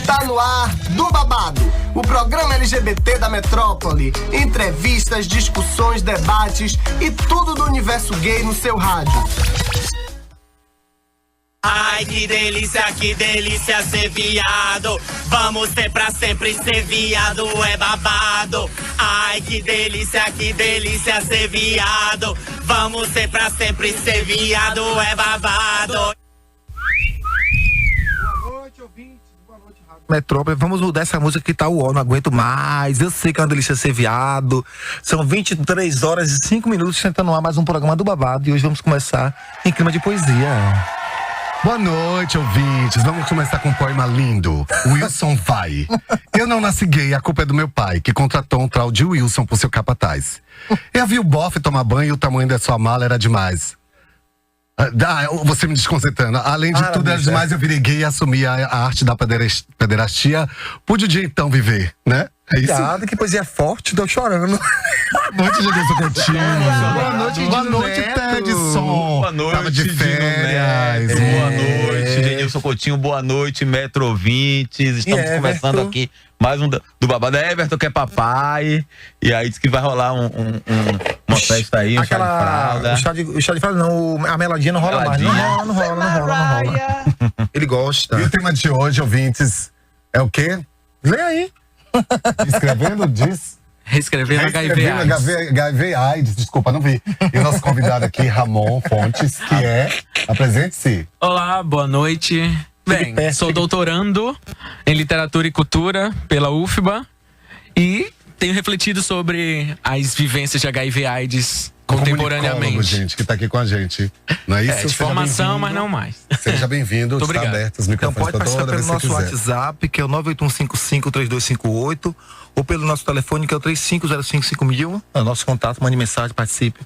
Está no ar Do Babado, o programa LGBT da metrópole. Entrevistas, discussões, debates e tudo do universo gay no seu rádio. Ai, que delícia ser viado. Vamos ser pra sempre ser viado, é babado. Ai, que delícia ser viado. Vamos ser pra sempre ser viado, é babado. Boa noite, ouvintes. Boa noite, Rádio Metrópole. Vamos mudar essa música que tá não aguento mais. Eu sei que é uma delícia ser viado. São 23 horas e 5 minutos, tentando no ar mais um programa do Babado. E hoje vamos começar em clima de poesia. Boa noite, ouvintes. Vamos começar com um poema lindo. Wilson vai. Eu não nasci gay, a culpa é do meu pai, que contratou um tal de Wilson por seu capataz. Eu vi o bofe tomar banho e o tamanho da sua mala era demais. Você me desconcertando. Além de tudo, era demais, eu virei gay e assumi a arte da pederastia. Pude o dia então viver, né? É isso? Obrigado, que poesia forte, tô chorando. Boa noite, Gedilson Coutinho. Boa noite, Tedson. Boa noite, tava de férias. Boa noite, Gedilson Coutinho. Boa noite, Metro ouvintes. Estamos começando aqui mais um do Babado. Everton, que é papai. E aí diz que vai rolar uma festa aí, um chá de fralda. O chá de fralda não, a meladinha não rola mais. Não rola. Ele gosta. E o tema de hoje, ouvintes, é o quê? Lê aí. Escrevendo, diz... Reescrevendo HIV AIDS, desculpa, não vi. E o nosso convidado aqui, Ramon Fontes, que apresente-se. Olá, boa noite. Bem, sou doutorando em Literatura e Cultura pela UFBA e tenho refletido sobre as vivências de HIV AIDS contemporaneamente. Gente, que tá aqui com a gente. Não é isso? De formação, mas não mais. Seja bem-vindo, está aberto os então microfones. Então pode participar pelo nosso WhatsApp, que é o 981553258, ou pelo nosso telefone, que é o 35055000. É o nosso contato, mande mensagem, participe.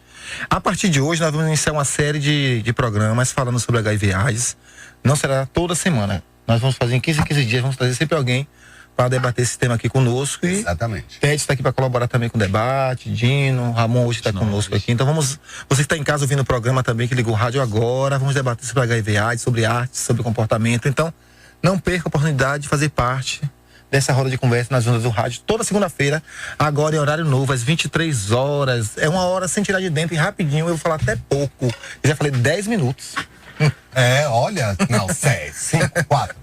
A partir de hoje, nós vamos iniciar uma série de programas falando sobre HIV AIDS. Não será toda semana. Nós vamos fazer em 15 dias, vamos trazer sempre alguém para debater esse tema aqui conosco. E exatamente. Ted está aqui para colaborar também com o debate, Dino, Ramon hoje está conosco aqui. Então você que está em casa ouvindo o programa também, que ligou o rádio agora, vamos debater sobre HIV AIDS, sobre arte, sobre comportamento. Então, não perca a oportunidade de fazer parte dessa roda de conversa nas ondas do rádio, toda segunda-feira, agora em horário novo, às 23 horas. É uma hora sem tirar de dentro e rapidinho, eu vou falar até pouco. Eu já falei 10 minutos. Olha, não, 6, 5, 4.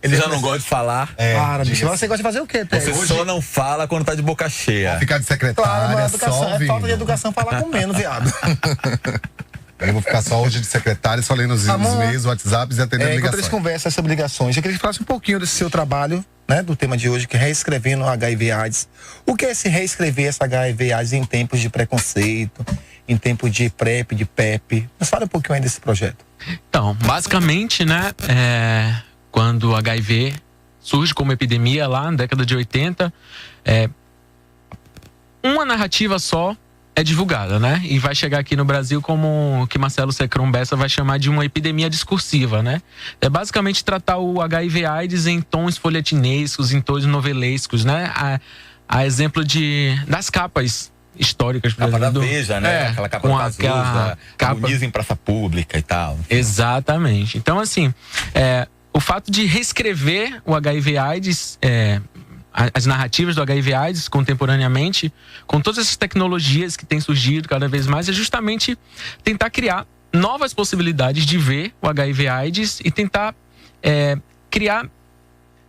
Ele já não gosta de falar. Para, bicho. Você gosta de fazer o quê, Ted? Você só não fala quando tá de boca cheia. Vou ficar de secretária, claro, educação, só é falta de educação falar com menos, viado. Eu vou ficar só hoje de secretária, só lendo os e-mails, WhatsApps e atendendo ligações. Enquanto eles conversam sobre ligações, eu queria que falasse um pouquinho desse seu trabalho, né, do tema de hoje, que é reescrevendo o HIV AIDS. O que é esse reescrever essa HIV AIDS em tempos de preconceito, em tempos de PrEP, de PEP? Mas fala um pouquinho aí desse projeto. Então, basicamente, né, quando o HIV surge como epidemia lá na década de 80, uma narrativa só é divulgada, né? E vai chegar aqui no Brasil como o que Marcelo Secron Bessa vai chamar de uma epidemia discursiva, né? É basicamente tratar o HIV AIDS em tons folhetinescos, em tons novelescos, né? A exemplo das capas históricas. Capa da Veja, né? Aquela capa do Cazuza, comunismo em praça pública e tal. Exatamente. Então, assim, o fato de reescrever o HIV AIDS, as narrativas do HIV AIDS contemporaneamente, com todas essas tecnologias que têm surgido cada vez mais, é justamente tentar criar novas possibilidades de ver o HIV AIDS e tentar criar,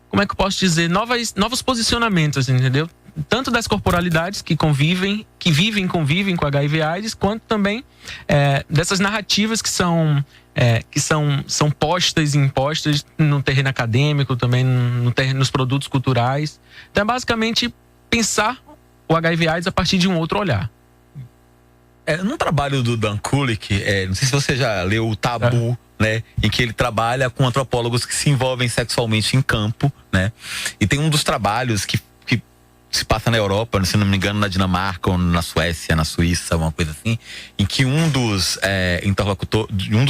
como é que eu posso dizer, novos posicionamentos, entendeu? Tanto das corporalidades que convivem com HIV AIDS, quanto também dessas narrativas que são postas e impostas no terreno acadêmico, também nos produtos culturais. Então é basicamente pensar o HIV AIDS a partir de um outro olhar. No trabalho do Dan Kulik, não sei se você já leu o Tabu, né, em que ele trabalha com antropólogos que se envolvem sexualmente em campo, né? E tem um dos trabalhos que se passa na Europa, se não me engano, na Dinamarca ou na Suécia, na Suíça, uma coisa assim, em que um dos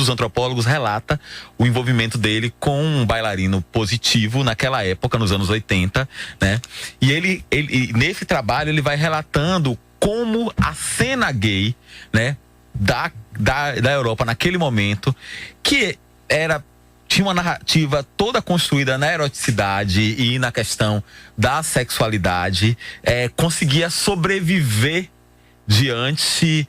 antropólogos relata o envolvimento dele com um bailarino positivo naquela época, nos anos 80, né? E ele nesse trabalho ele vai relatando como a cena gay, né, da Europa naquele momento, que tinha uma narrativa toda construída na eroticidade e na questão da sexualidade, conseguia sobreviver diante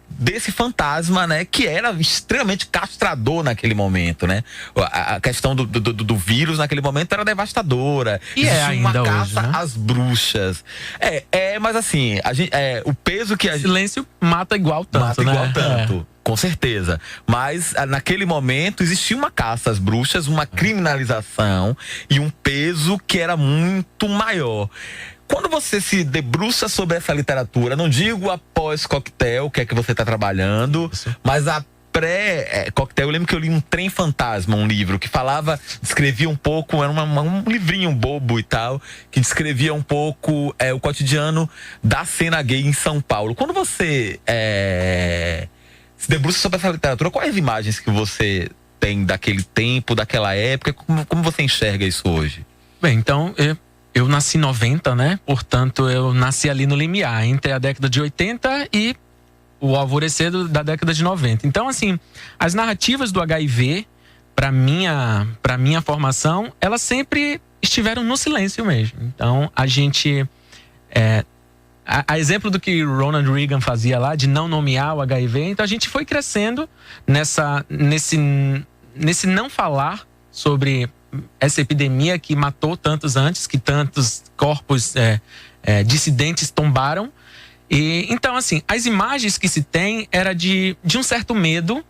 desse fantasma, né, que era extremamente castrador naquele momento, né? A questão do vírus naquele momento era devastadora. E existia ainda uma hoje, caça né? às bruxas. Mas assim, o peso que a gente Silêncio mata igual tanto, mata né? igual tanto. Com certeza. Mas naquele momento existia uma caça às bruxas, uma criminalização e um peso que era muito maior. Quando você se debruça sobre essa literatura, não digo após Coquetel, que é que você está trabalhando, mas a pré-Coquetel, eu lembro que eu li um Trem Fantasma, um livro que descrevia um pouco, era um livrinho bobo e tal, que descrevia um pouco o cotidiano da cena gay em São Paulo. Quando você se debruça sobre essa literatura, quais imagens que você tem daquele tempo, daquela época, como você enxerga isso hoje? Bem, então, eu nasci em 90, né? Portanto, eu nasci ali no limiar, entre a década de 80 e o alvorecer da década de 90. Então, assim, as narrativas do HIV, para minha formação, elas sempre estiveram no silêncio mesmo. Então, a gente... A exemplo do que Ronald Reagan fazia lá, de não nomear o HIV, então a gente foi crescendo nesse não falar sobre essa epidemia que matou tantos antes, que tantos corpos dissidentes tombaram. E então, assim, as imagens que se tem era de um certo medo,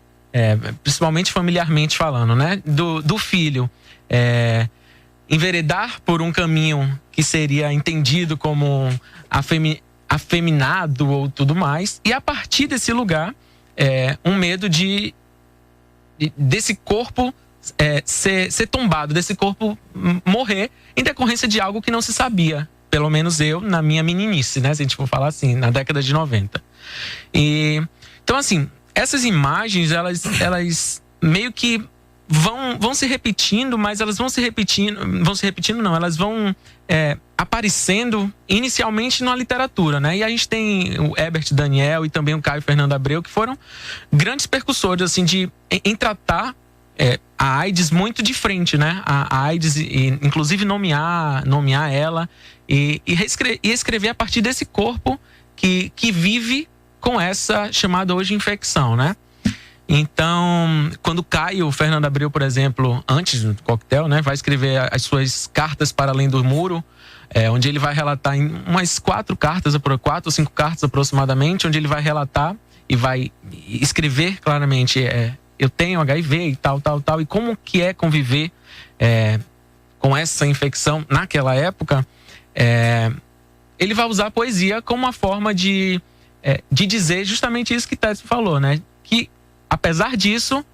principalmente familiarmente falando, né? Do filho enveredar por um caminho que seria entendido como afeminado ou tudo mais, e a partir desse lugar um medo desse corpo ser tombado, desse corpo morrer em decorrência de algo que não se sabia, pelo menos eu na minha meninice, né, se a gente for falar assim, na década de 90. Então, assim, essas imagens, elas meio que vão se repetindo, mas elas elas vão aparecendo inicialmente na literatura, né? E a gente tem o Herbert Daniel e também o Caio Fernando Abreu, que foram grandes percussores, assim, em tratar a AIDS muito de frente, né? A AIDS, inclusive nomear ela e escrever a partir desse corpo que vive com essa chamada hoje infecção, né? Então, quando Caio Fernando Abreu, por exemplo, antes do Coquetel, né, vai escrever as suas cartas para além do muro, onde ele vai relatar em umas 4 ou 5 cartas aproximadamente, onde ele vai relatar e vai escrever claramente eu tenho HIV e tal, e como que é conviver com essa infecção naquela época. Ele vai usar a poesia como uma forma de dizer justamente isso que Técio falou, né? Que, apesar disso,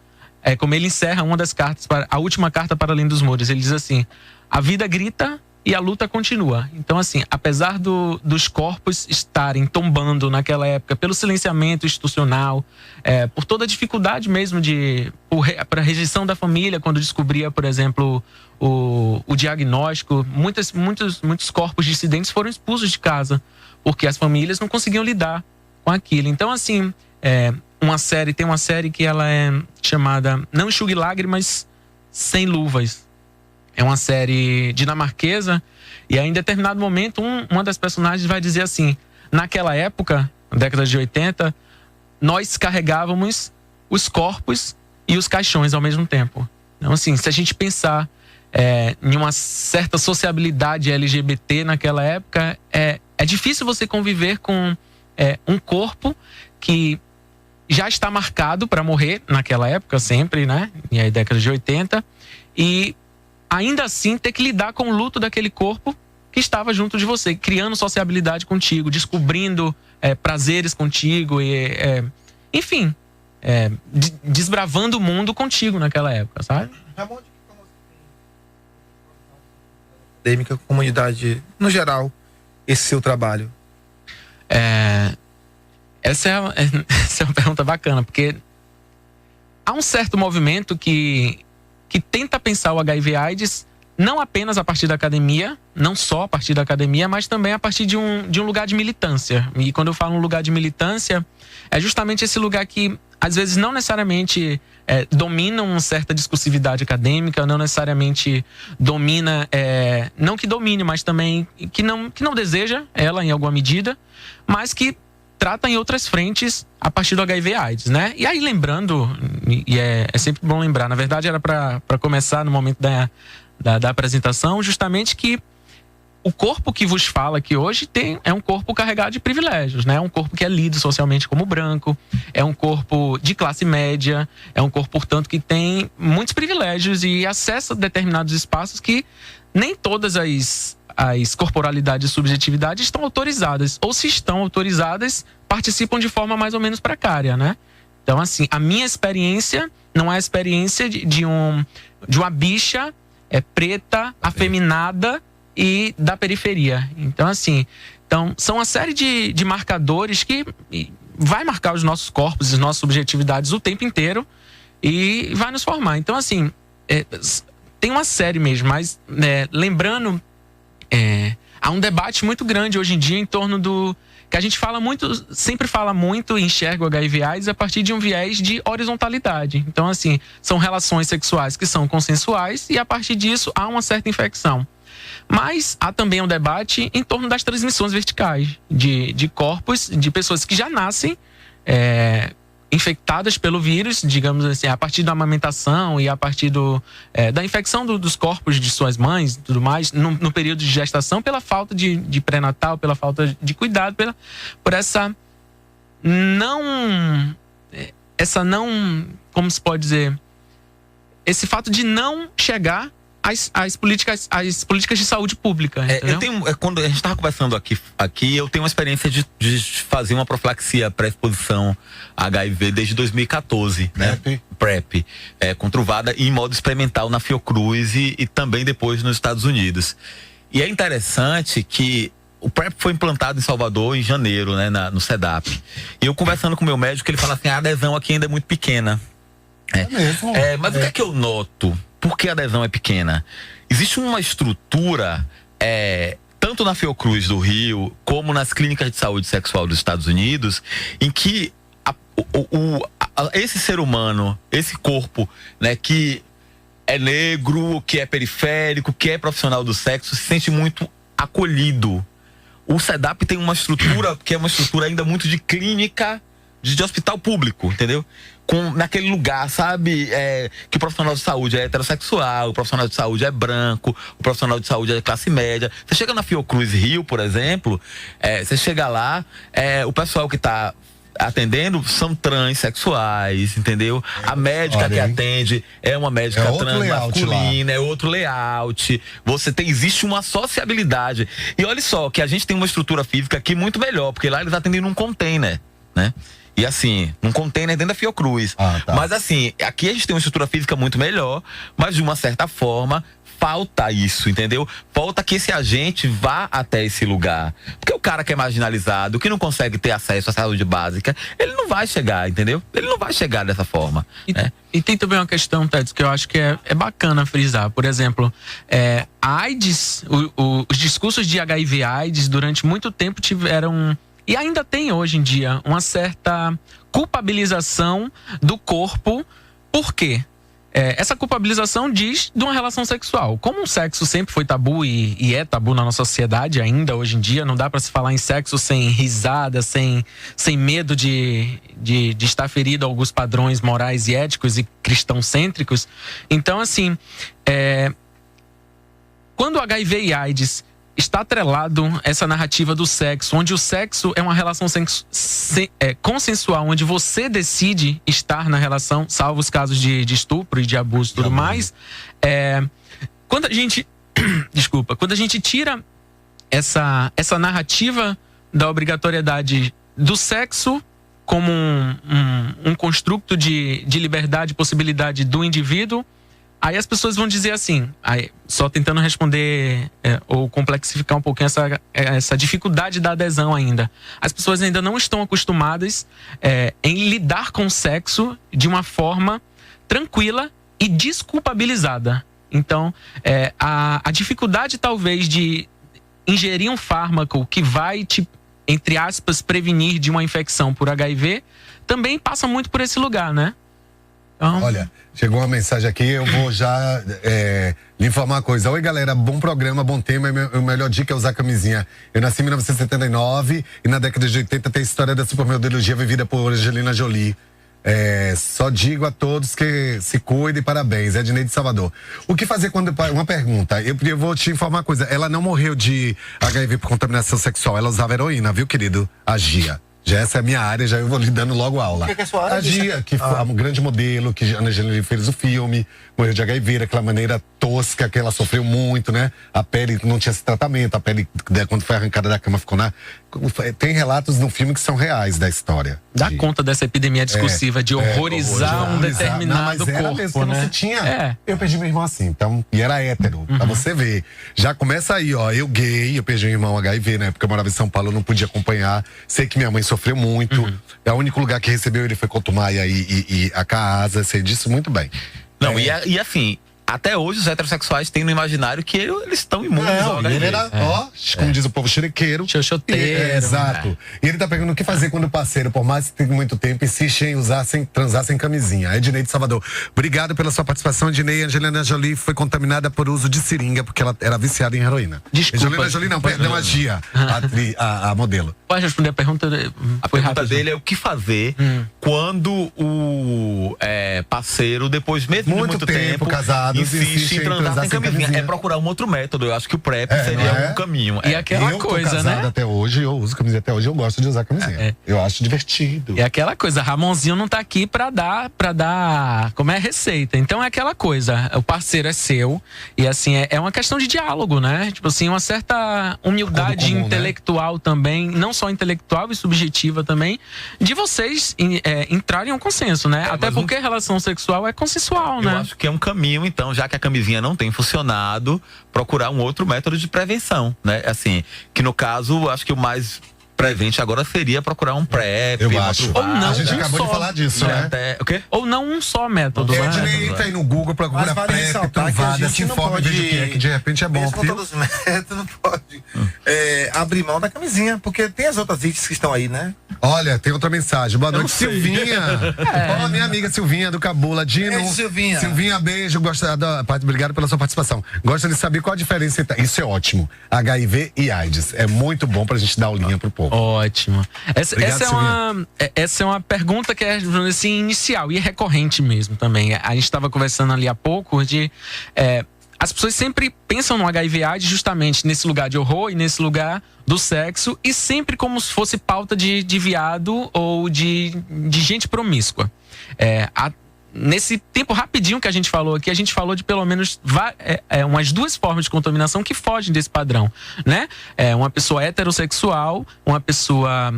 como ele encerra uma das cartas, a última carta para além dos muros, ele diz assim: a vida grita e a luta continua. Então, assim, apesar dos corpos estarem tombando naquela época pelo silenciamento institucional, por toda a dificuldade mesmo para a rejeição da família, quando descobria, por exemplo, o diagnóstico, muitos corpos dissidentes foram expulsos de casa, porque as famílias não conseguiam lidar com aquilo. Então, assim, tem uma série que ela é chamada Não Enxugue Lágrimas Sem Luvas. É uma série dinamarquesa, e aí, em determinado momento, uma das personagens vai dizer assim: naquela época, na década de 80, nós carregávamos os corpos e os caixões ao mesmo tempo. Então, assim, se a gente pensar em uma certa sociabilidade LGBT naquela época, é difícil você conviver com um corpo que já está marcado para morrer naquela época, sempre, né? E aí, década de 80, e ainda assim ter que lidar com o luto daquele corpo que estava junto de você, criando sociabilidade contigo, descobrindo prazeres contigo, enfim, desbravando o mundo contigo naquela época, sabe? Ramon, como você tem acadêmica, comunidade, no geral, esse seu trabalho? Essa é uma pergunta bacana, porque há um certo movimento que tenta pensar o HIV/AIDS não apenas a partir da academia, não só a partir da academia, mas também a partir de um lugar de militância. E quando eu falo um lugar de militância, é justamente esse lugar que às vezes não necessariamente dominam uma certa discursividade acadêmica, não necessariamente domina, não que domine, mas também que não deseja ela em alguma medida, mas que trata em outras frentes a partir do HIV/AIDS, né? E aí lembrando, e é sempre bom lembrar, na verdade era para começar no momento da apresentação, justamente que o corpo que vos fala aqui hoje é um corpo carregado de privilégios, né? É um corpo que é lido socialmente como branco, é um corpo de classe média, é um corpo, portanto, que tem muitos privilégios e acesso a determinados espaços que nem todas as corporalidades e subjetividades estão autorizadas, ou se estão autorizadas, participam de forma mais ou menos precária, né? Então, assim, a minha experiência não é a experiência de uma bicha preta, afeminada e da periferia. Então, assim, são uma série de marcadores que vai marcar os nossos corpos e as nossas subjetividades o tempo inteiro e vai nos formar. Então, assim, tem uma série mesmo, mas lembrando, há um debate muito grande hoje em dia em torno do que a gente sempre fala muito e enxerga o HIV/AIDS a partir de um viés de horizontalidade. Então, assim, são relações sexuais que são consensuais e a partir disso há uma certa infecção. Mas há também um debate em torno das transmissões verticais de corpos, de pessoas que já nascem infectadas pelo vírus, digamos assim, a partir da amamentação e a partir da infecção dos corpos de suas mães e tudo mais, no período de gestação, pela falta de pré-natal, pela falta de cuidado, por essa não, como se pode dizer, esse fato de não chegar às políticas de saúde pública. Quando a gente estava conversando aqui, eu tenho uma experiência de fazer uma profilaxia pré-exposição a HIV desde 2014, né? PrEP, controlada em modo experimental na Fiocruz e também depois nos Estados Unidos. E é interessante que o PrEP foi implantado em Salvador em janeiro, né, no CEDAP. E eu conversando com o meu médico, ele fala assim, a adesão aqui ainda é muito pequena. Mas o que é que eu noto? Por que a adesão é pequena? Existe uma estrutura, tanto na Fiocruz do Rio, como nas clínicas de saúde sexual dos Estados Unidos, em que esse ser humano, esse corpo, né, que é negro, que é periférico, que é profissional do sexo, se sente muito acolhido. O CEDAP tem uma estrutura que é uma estrutura ainda muito de clínica, de hospital público, entendeu? Naquele lugar, sabe, que o profissional de saúde é heterossexual, o profissional de saúde é branco, o profissional de saúde é classe média. Você chega na Fiocruz Rio, por exemplo, você chega lá, o pessoal que está atendendo são transexuais, entendeu? A médica que atende é uma médica transmasculina, é outro layout. Existe uma sociabilidade. E olha só, que a gente tem uma estrutura física aqui muito melhor, porque lá eles atendem num container, né? E assim, num container dentro da Fiocruz. Tá. Mas assim, aqui a gente tem uma estrutura física muito melhor, mas de uma certa forma falta isso, entendeu? Falta que esse agente vá até esse lugar. Porque o cara que é marginalizado, que não consegue ter acesso à saúde básica, ele não vai chegar, entendeu? Ele não vai chegar dessa forma. E tem também uma questão, Tedros, que eu acho que é bacana frisar. Por exemplo, a AIDS, os discursos de HIV/AIDS durante muito tempo tiveram, e ainda tem hoje em dia, uma certa culpabilização do corpo. Por quê? Essa culpabilização diz de uma relação sexual. Como o sexo sempre foi tabu e é tabu na nossa sociedade ainda hoje em dia, não dá para se falar em sexo sem risada, sem medo de estar ferido a alguns padrões morais e éticos e cristão-cêntricos. Então, assim, quando o HIV e AIDS está atrelado essa narrativa do sexo, onde o sexo é uma relação consensual, onde você decide estar na relação, salvo os casos de estupro e de abuso e tudo mais. Quando a gente quando a gente tira essa narrativa da obrigatoriedade do sexo como um construto de liberdade e possibilidade do indivíduo, aí as pessoas vão dizer assim, só tentando responder ou complexificar um pouquinho essa dificuldade da adesão ainda. As pessoas ainda não estão acostumadas em lidar com o sexo de uma forma tranquila e desculpabilizada. Então, a dificuldade talvez de ingerir um fármaco que vai te entre aspas, prevenir de uma infecção por HIV, também passa muito por esse lugar, né? Então... Olha, chegou uma mensagem aqui, eu vou já lhe informar uma coisa. Oi, galera, bom programa, bom tema. A melhor dica é usar camisinha. Eu nasci em 1979 e na década de 80 tem a história da supermodelogia vivida por Angelina Jolie. Só digo a todos que se cuidem, parabéns. Ednei de Salvador. O que fazer quando... Uma pergunta, eu vou te informar uma coisa. Ela não morreu de HIV por contaminação sexual, ela usava heroína, viu, querido? A Gia. Já essa é a minha área, já eu vou lhe dando logo aula. O que é a sua área? A Gia, que foi um grande modelo, que a Angelina fez o filme, morreu de HIV, daquela maneira tosca que ela sofreu muito, né? A pele não tinha esse tratamento, a pele, quando foi arrancada da cama, ficou na... Tem relatos no filme que são reais da história. Dá conta dessa epidemia discursiva de horrorizar um determinado mas era corpo, mesmo que né? não se tinha. Eu perdi meu irmão assim, então, e era hétero, pra você ver. Já começa aí, ó, eu gay, eu perdi meu irmão HIV, né? Porque eu morava em São Paulo, eu não podia acompanhar. Sei que minha mãe sofreu muito. É o único lugar que recebeu ele foi Cotumaia e a casa, sei disso muito bem. Não, e assim, até hoje os heterossexuais têm no imaginário que eles estão imunes ao HIV. Ele era, como diz o povo, xerequeiro. Xoxoteiro. Exato. E ele tá perguntando o que fazer quando o parceiro, por mais que tenha muito tempo, insiste em transar sem camisinha. Ednei de Salvador. Obrigado pela sua participação, Ednei. Angelina Jolie foi contaminada por uso de seringa, porque ela era viciada em heroína. Desculpa. Angelina Jolie não, perdão, a Gia, a modelo. Pode responder a pergunta? A pergunta dele é o que fazer quando o parceiro, depois mesmo de muito tempo casado, insiste em transar sem camisinha. É procurar um outro método. Eu acho que o PrEP seria um caminho. E aquela eu coisa, tô casado né? até hoje, eu uso camisinha até hoje, eu gosto de usar camisinha. Eu acho divertido. E aquela coisa, Ramonzinho não tá aqui pra dar como é a receita. Então é aquela coisa, o parceiro é seu e assim, é uma questão de diálogo, né? Tipo assim, uma certa humildade comum, intelectual, né? Também, não só intelectual e subjetiva também, de vocês entrarem em um consenso, né? Até porque a relação sexual é consensual, né? Eu acho que é um caminho, então, já que a camisinha não tem funcionado, procurar um outro método de prevenção, né? Assim, que no caso, acho que o mais prevente agora seria procurar um PrEP. Eu acho. Ou não, a gente acabou de falar disso, né? O quê? Ou não um só método, né? Entra aí no Google, procura Mas vale PrEP, ressaltar que a Truvada, gente se não informe, pode- veja o que é, que de repente é bom. Mesmo com todos os métodos, não pode abrir mão da camisinha, porque tem as outras itens que estão aí, né? Olha, tem outra mensagem. Boa noite, sei. Silvinha. Ó, minha amiga Silvinha do Cabula. Dino. Beijo, Silvinha. Silvinha, beijo. Obrigado pela sua participação. Gosto de saber qual a diferença entre... Isso é ótimo. HIV e AIDS. É muito bom pra gente dar aulinha pro povo. Ótimo. Obrigado, Essa é uma pergunta que é assim, inicial e recorrente mesmo também. A gente estava conversando ali há pouco de... as pessoas sempre pensam no HIV/AIDS justamente nesse lugar de horror e nesse lugar do sexo e sempre como se fosse pauta de viado ou de gente promíscua. Nesse tempo rapidinho que a gente falou aqui, a gente falou de pelo menos umas duas formas de contaminação que fogem desse padrão, né? Uma pessoa heterossexual, uma pessoa,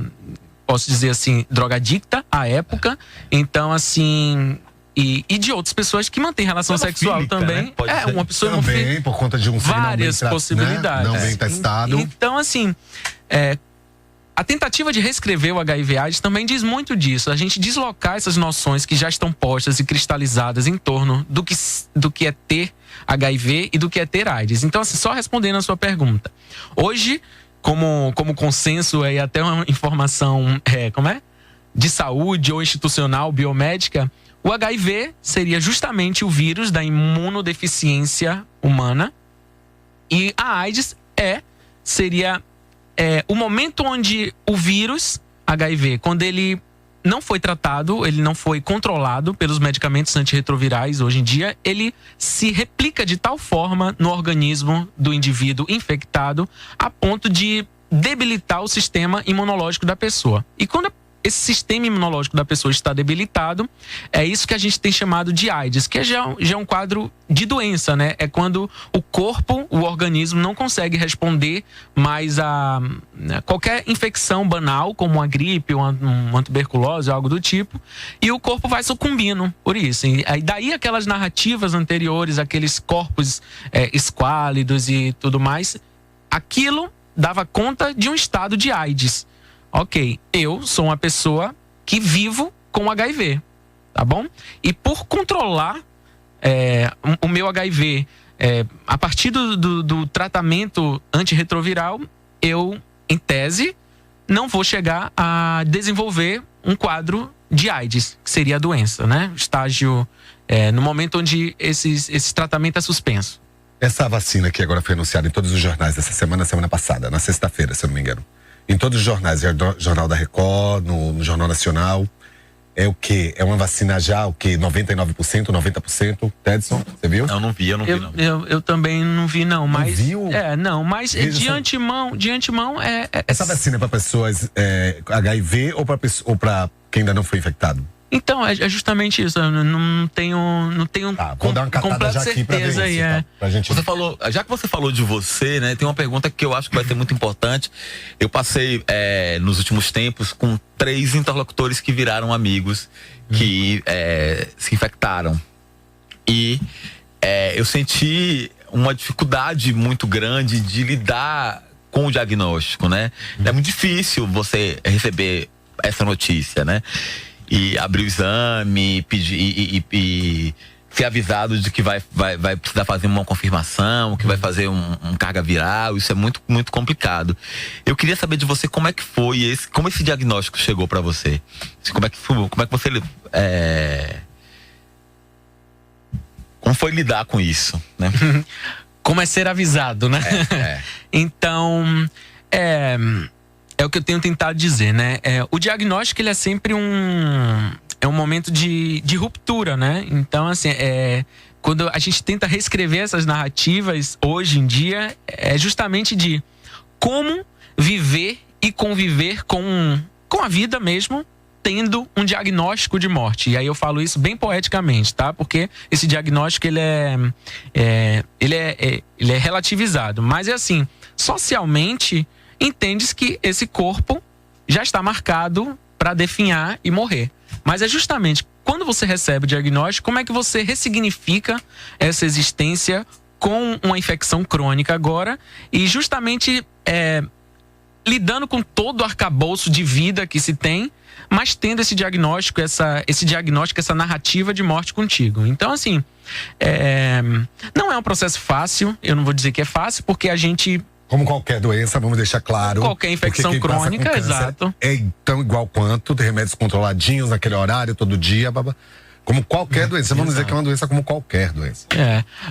posso dizer assim, drogadicta à época, então assim... E de outras pessoas que mantêm relação sexual Hemofílica, também. né? Pode ser. Uma pessoa Também, por conta de um signo várias não bem possibilidades. Não bem testado. Então, assim, a tentativa de reescrever o HIV/AIDS também diz muito disso. A gente deslocar essas noções que já estão postas e cristalizadas em torno do que é ter HIV e do que é ter AIDS. Então, assim, só respondendo a sua pergunta. Hoje, como consenso e até uma informação, de saúde ou institucional, biomédica, o HIV seria justamente o vírus da imunodeficiência humana e a AIDS seria o momento onde o vírus HIV, quando ele não foi tratado, ele não foi controlado pelos medicamentos antirretrovirais hoje em dia, ele se replica de tal forma no organismo do indivíduo infectado a ponto de debilitar o sistema imunológico da pessoa. E quando esse sistema imunológico da pessoa está debilitado, é isso que a gente tem chamado de AIDS, que já é um quadro de doença, né? É quando o corpo, o organismo não consegue responder mais a qualquer infecção banal, como uma gripe, uma tuberculose, algo do tipo, e o corpo vai sucumbindo por isso. E daí aquelas narrativas anteriores, aqueles corpos esquálidos e tudo mais, aquilo dava conta de um estado de AIDS. Ok, eu sou uma pessoa que vivo com HIV, tá bom? E por controlar o meu HIV, a partir do tratamento antirretroviral, eu, em tese, não vou chegar a desenvolver um quadro de AIDS, que seria a doença, né? Estágio, no momento onde esse tratamento é suspenso. Essa vacina que agora foi anunciada em todos os jornais essa semana passada, na sexta-feira, se eu não me engano. Em todos os jornais, Jornal da Record, no Jornal Nacional. É o quê? É uma vacina já, o quê? 99%, 90%? Tedson, você viu? Eu não vi. Eu também não vi, não. Mas, viu? Mas de antemão Essa vacina é para pessoas HIV ou para quem ainda não foi infectado? Então, é justamente isso. Eu não tenho Vou dar uma catada já aqui pra ver certeza isso, aí. tá? Pra gente... Já que você falou de você, né? Tem uma pergunta que eu acho que vai ser muito importante. Eu passei nos últimos tempos com 3 interlocutores que viraram amigos, que se infectaram. E eu senti uma dificuldade muito grande de lidar com o diagnóstico, né? É muito difícil você receber essa notícia, né? E abrir o exame, pedir e ser avisado de que vai precisar fazer uma confirmação, que vai fazer um carga viral. Isso é muito, muito complicado. Eu queria saber de você como é que foi como esse diagnóstico chegou para você. Como é que você como foi lidar com isso, né? Como é ser avisado, né? Então, é o que eu tenho tentado dizer, né? O diagnóstico, ele é sempre um momento de ruptura, né? Então, assim, quando a gente tenta reescrever essas narrativas hoje em dia, é justamente de como viver e conviver com a vida mesmo, tendo um diagnóstico de morte. E aí eu falo isso bem poeticamente, tá? Porque esse diagnóstico, ele é relativizado. Mas é assim, socialmente, entende-se que esse corpo já está marcado para definhar e morrer. Mas é justamente quando você recebe o diagnóstico, como é que você ressignifica essa existência com uma infecção crônica agora e justamente lidando com todo o arcabouço de vida que se tem, mas tendo esse diagnóstico, essa narrativa de morte contigo. Então, assim, não é um processo fácil, eu não vou dizer que é fácil, porque a gente... Como qualquer doença, vamos deixar claro. Qualquer infecção crônica, exato. É tão igual quanto, tem remédios controladinhos naquele horário, todo dia, como qualquer doença. Vamos dizer que é uma doença como qualquer doença.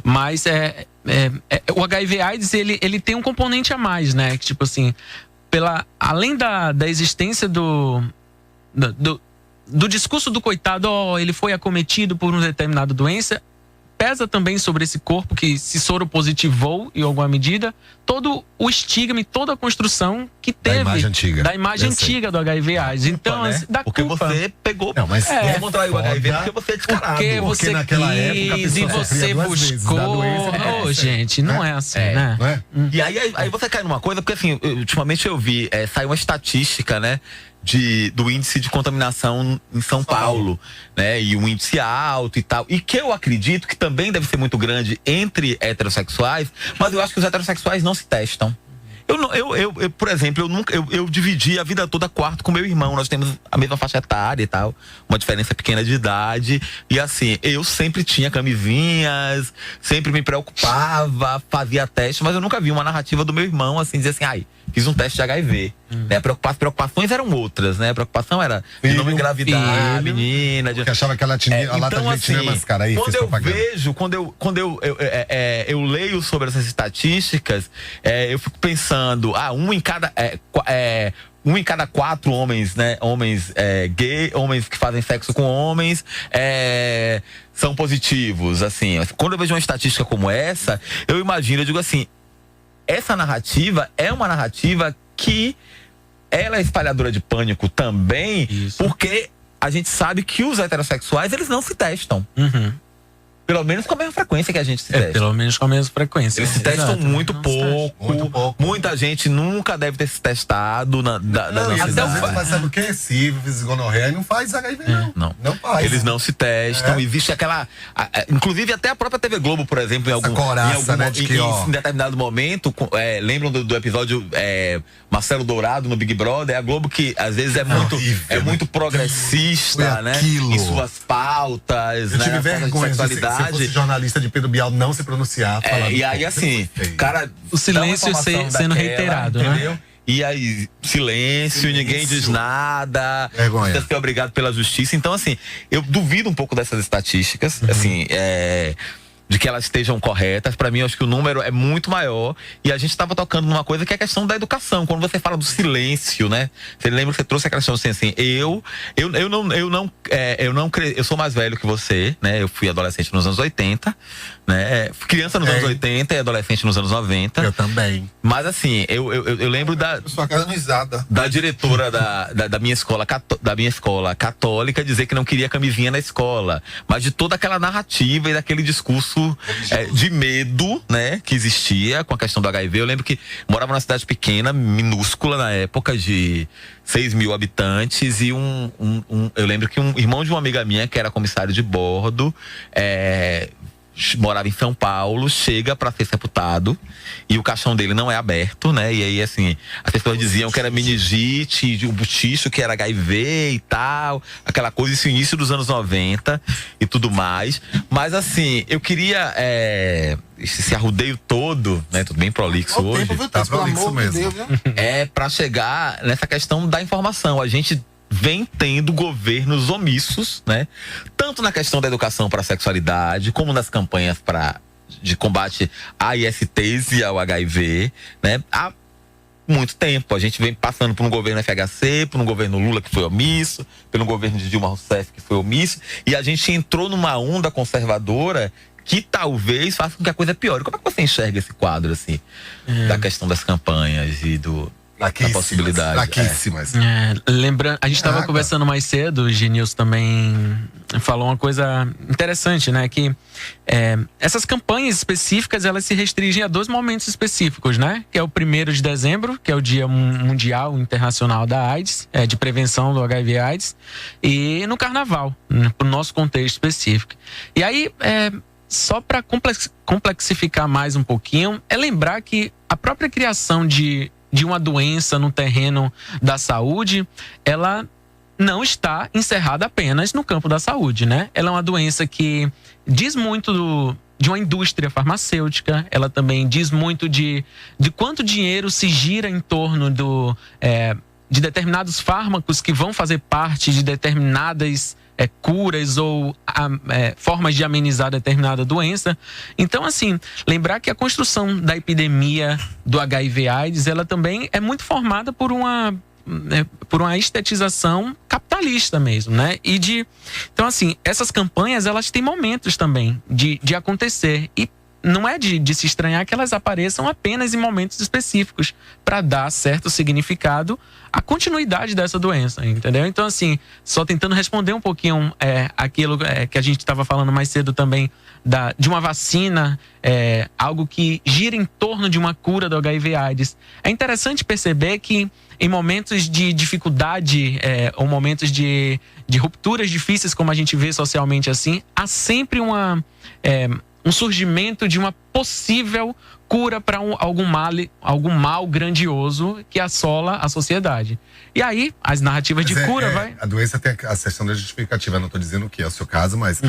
Mas o HIV/AIDS, ele tem um componente a mais, né? Que, tipo assim, além da existência do discurso do coitado, ele foi acometido por uma determinada doença, pesa também sobre esse corpo que se soro positivou em alguma medida, todo o estigma e toda a construção que teve da imagem antiga do HIV/AIDS. Então, porque você pegou. Não, mas vamos trair o HIV porque você é descarado. Porque você naquela quis época a pessoa e você buscou. Gente, não é assim, né? Não é? E aí você cai numa coisa, porque assim, ultimamente eu vi, saiu uma estatística, né? Do índice de contaminação em São Paulo, né? E um índice alto e tal. E que eu acredito que também deve ser muito grande entre heterossexuais, mas eu acho que os heterossexuais não se testam. Eu por exemplo, eu dividi a vida toda quarto com meu irmão. Nós temos a mesma faixa etária e tal, uma diferença pequena de idade. E assim, eu sempre tinha camisinhas, sempre me preocupava, fazia teste, mas eu nunca vi uma narrativa do meu irmão assim, dizer assim, fiz um teste de HIV. Né? Preocupações eram outras, né? A preocupação era de não engravidar a menina. Que achava que ela tinha a lata de leite não é máscara. Aí, quando eu vejo, quando eu leio sobre essas estatísticas, eu fico pensando, um em cada 4 homens, né? Homens gay, homens que fazem sexo com homens, são positivos, assim. Quando eu vejo uma estatística como essa, eu imagino, eu digo assim, essa narrativa é uma narrativa que ela é espalhadora de pânico também, porque a gente sabe que os heterossexuais, eles não se testam. Pelo menos com a mesma frequência que a gente se testa. Pelo menos com a mesma frequência. Eles se testam muito pouco. Muita gente nunca deve ter se testado mas sabe o que? Sífilis, gonorreia, não faz HIV, não. Não faz. Eles não se testam. Existe aquela... inclusive até a própria TV Globo, por exemplo, em determinado momento, lembram do episódio Marcelo Dourado no Big Brother? É a Globo que às vezes é muito progressista, né? Em suas pautas, eu tive vergonha se eu fosse jornalista de Pedro Bial não se pronunciar. E aí assim, cara, o silêncio sendo reiterado, entendeu? Né? E aí, silêncio, ninguém diz nada. Vergonha. Precisa ser obrigado pela justiça. Então, assim, eu duvido um pouco dessas estatísticas, assim, de que elas estejam corretas. Para mim, eu acho que o número é muito maior. E a gente estava tocando numa coisa que é a questão da educação. Quando você fala do silêncio, né? Você lembra que você trouxe a questão assim, eu sou mais velho que você, né? Eu fui adolescente nos anos 80, né? Criança nos anos 80 e adolescente nos anos 90. Eu também. Mas assim, eu lembro Sua casa risada. da diretora da minha escola católica dizer que não queria camisinha na escola, mas de toda aquela narrativa e daquele discurso de medo, né, que existia com a questão do HIV. Eu lembro que morava numa cidade pequena, minúscula na época, de 6 mil habitantes, e eu lembro que um irmão de uma amiga minha, que era comissário de bordo, morava em São Paulo, chega para ser sepultado e o caixão dele não é aberto, né? E aí, assim, as pessoas diziam que era meningite, o bochicho que era HIV e tal, aquela coisa, isso no início dos anos 90 e tudo mais. Mas, assim, eu queria esse arrudeio todo, né? Tudo bem prolixo hoje. Tá prolixo mesmo. É para chegar nessa questão da informação. A gente vem tendo governos omissos, né? Tanto na questão da educação para a sexualidade, como nas campanhas de combate a ISTs e ao HIV, né? Há muito tempo. A gente vem passando por um governo FHC, por um governo Lula que foi omisso, pelo governo de Dilma Rousseff que foi omisso, e a gente entrou numa onda conservadora que talvez faça com que a coisa piore. Como é que você enxerga esse quadro, assim, da questão das campanhas e da possibilidade? Fraquíssimas. Lembrando, a gente estava conversando mais cedo, o Genilson também falou uma coisa interessante, né? Que essas campanhas específicas, elas se restringem a 2 momentos específicos, né? Que é o 1º de dezembro, que é o Dia Mundial Internacional da AIDS, de prevenção do HIV/AIDS, e no Carnaval, para o nosso contexto específico. E aí, só para complexificar mais um pouquinho, é lembrar que a própria criação de uma doença no terreno da saúde, ela não está encerrada apenas no campo da saúde, né? Ela é uma doença que diz muito de uma indústria farmacêutica, ela também diz muito de quanto dinheiro se gira em torno de determinados fármacos que vão fazer parte de determinadas curas ou formas de amenizar determinada doença. Então, assim, lembrar que a construção da epidemia do HIV/AIDS, ela também é muito formada por uma estetização capitalista mesmo, né? Então, assim, essas campanhas, elas têm momentos também de acontecer, e não é de se estranhar que elas apareçam apenas em momentos específicos para dar certo significado à continuidade dessa doença, entendeu? Então, assim, só tentando responder um pouquinho aquilo que a gente estava falando mais cedo também, de uma vacina, algo que gira em torno de uma cura do HIV/AIDS. É interessante perceber que em momentos de dificuldade ou momentos de rupturas difíceis, como a gente vê socialmente assim, há sempre um surgimento de uma possível cura para algum mal grandioso que assola a sociedade. E aí, as narrativas de cura a doença tem a questão da justificativa. Eu não estou dizendo que é o seu caso, mas que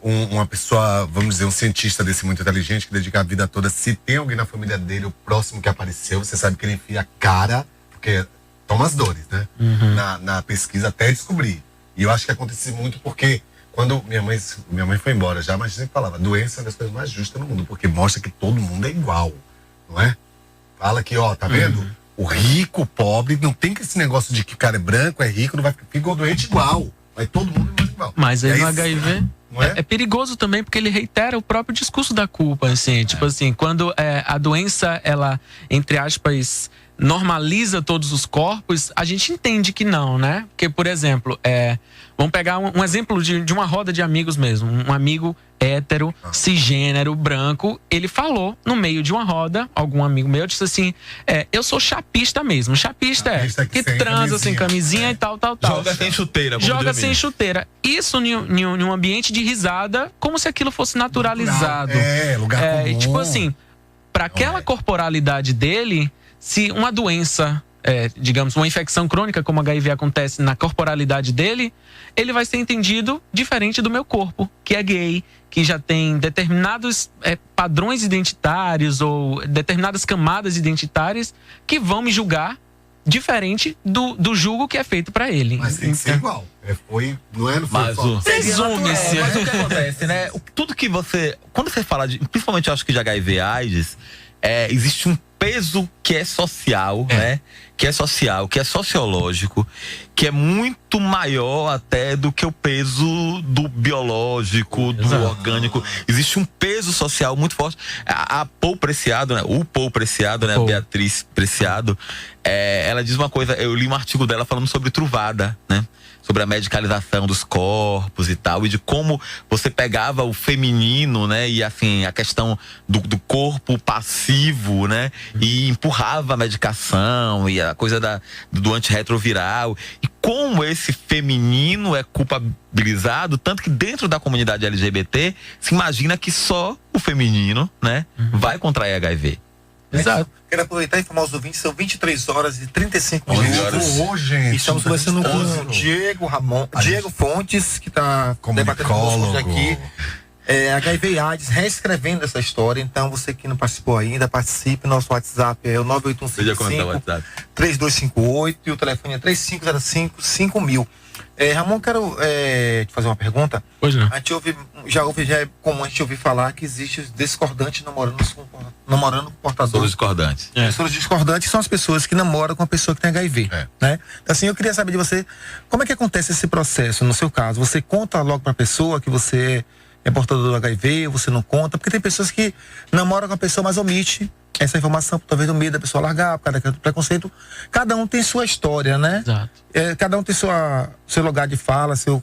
uma pessoa, vamos dizer, um cientista desse muito inteligente, que dedica a vida toda, se tem alguém na família dele, o próximo que apareceu, você sabe que ele enfia a cara, porque toma as dores, né? Na pesquisa até descobrir. E eu acho que acontece muito porque quando minha mãe foi embora já, mas sempre falava, doença é uma das coisas mais justas no mundo, porque mostra que todo mundo é igual, não é? Fala que, tá vendo? O rico, o pobre, não tem que esse negócio de que o cara é branco, é rico, não vai ficar doente igual. Vai todo mundo igual. Mas aí no HIV é perigoso também, porque ele reitera o próprio discurso da culpa, assim. Tipo assim, quando a doença, ela, entre aspas, normaliza todos os corpos, a gente entende que não, né? Porque, por exemplo, vamos pegar um exemplo de uma roda de amigos mesmo. Um amigo hétero, cisgênero, branco, ele falou no meio de uma roda, algum amigo meu disse assim, eu sou chapista mesmo. Chapista que transa sem camisinha e tal. Joga sem chuteira. Joga sem chuteira. Isso em um ambiente de risada, como se aquilo fosse naturalizado. Lugar comum. Tipo assim, para aquela corporalidade dele, se uma doença, digamos, uma infecção crônica como HIV acontece na corporalidade dele, ele vai ser entendido diferente do meu corpo, que é gay, que já tem determinados padrões identitários ou determinadas camadas identitárias que vão me julgar diferente do julgo que é feito para ele. Mas tem que ser igual. Mas o Presume-se. mas o que acontece, né? Tudo que você... Quando você fala de... Principalmente eu acho que de HIV AIDS, existe um peso que é social, né? Que é social, que é sociológico, que é muito maior até do que o peso do biológico, do orgânico. Existe um peso social muito forte. A Paul Preciado, né? O Paul Preciado, né? A Beatriz Preciado, ela diz uma coisa, eu li um artigo dela falando sobre Truvada, né? Sobre a medicalização dos corpos e tal, e de como você pegava o feminino, né, e assim, a questão do corpo passivo, né, e empurrava a medicação e a coisa do antirretroviral, e como esse feminino é culpabilizado, tanto que dentro da comunidade LGBT se imagina que só o feminino, né, vai contrair HIV. Exato. Quero aproveitar e informar os ouvintes, são 23 horas e 35 minutos. Gente. Estamos conversando com o Diego Fontes, que está debatendo conosco aqui. HIV AIDS, reescrevendo essa história. Então, você que não participou ainda, participe. Nosso WhatsApp é o 98155-3258 e o telefone é 3505-5000. Ramon, quero te fazer uma pergunta. Pois não. A gente já é comum a gente ouvir falar que existe os discordantes namorando com portadores. Os discordantes. Pessoas discordantes são as pessoas que namoram com a pessoa que tem HIV, né? Então, assim, eu queria saber de você, como é que acontece esse processo, no seu caso? Você conta logo pra pessoa que você é portador do HIV, você não conta? Porque tem pessoas que namoram com a pessoa, mas omite essa informação, talvez do medo da pessoa largar, por causa do preconceito. Cada um tem sua história, né? Exato. Cada um tem seu lugar de fala, seu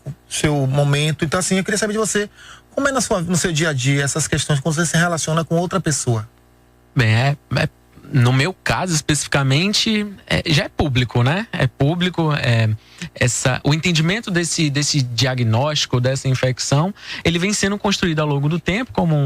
momento. Então, assim, eu queria saber de você, como é no seu dia a dia essas questões, quando você se relaciona com outra pessoa? Bem, no meu caso especificamente, já é público, né? É público, o entendimento desse diagnóstico, dessa infecção, ele vem sendo construído ao longo do tempo como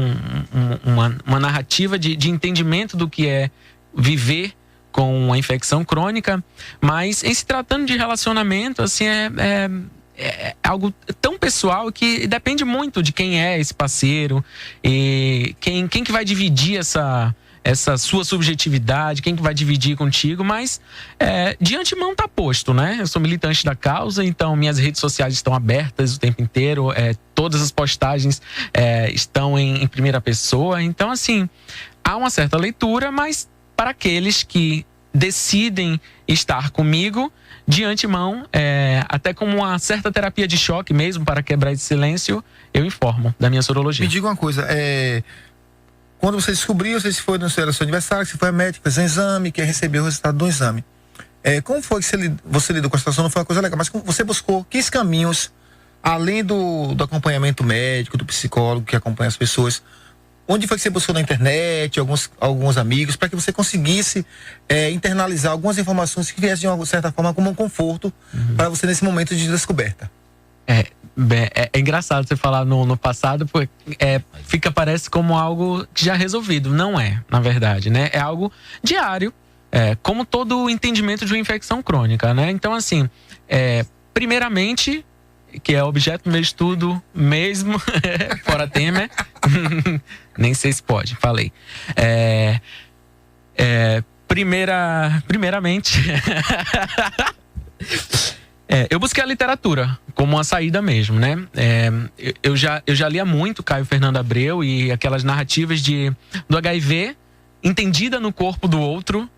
uma narrativa de entendimento do que é viver com a infecção crônica, mas em se tratando de relacionamento, assim, é algo tão pessoal que depende muito de quem é esse parceiro e quem que vai dividir essa sua subjetividade, quem que vai dividir contigo, mas de antemão tá posto, né? Eu sou militante da causa, então minhas redes sociais estão abertas o tempo inteiro, todas as postagens estão em primeira pessoa, então assim, há uma certa leitura, mas para aqueles que decidem estar comigo, de antemão, até como uma certa terapia de choque mesmo, para quebrar esse silêncio, eu informo da minha sorologia. Me diga uma coisa, quando você descobriu, você foi no seu aniversário, você foi a médica, fez um exame, que recebeu o resultado do exame. Como foi que você lidou com a situação? Não foi uma coisa legal, mas como você buscou quais caminhos, além do acompanhamento médico, do psicólogo que acompanha as pessoas, onde foi que você buscou na internet, alguns amigos, para que você conseguisse internalizar algumas informações que viessem de uma certa forma como um conforto para você nesse momento de descoberta? É engraçado você falar no passado, porque parece como algo que já resolvido. Não é, na verdade, né? É algo diário, como todo o entendimento de uma infecção crônica, né? Então, assim, primeiramente, que é objeto do meu estudo mesmo, fora Temer, nem sei se pode, falei. Primeiramente... eu busquei a literatura como uma saída mesmo, né? Eu já lia muito Caio Fernando Abreu e aquelas narrativas do HIV, entendida no corpo do outro,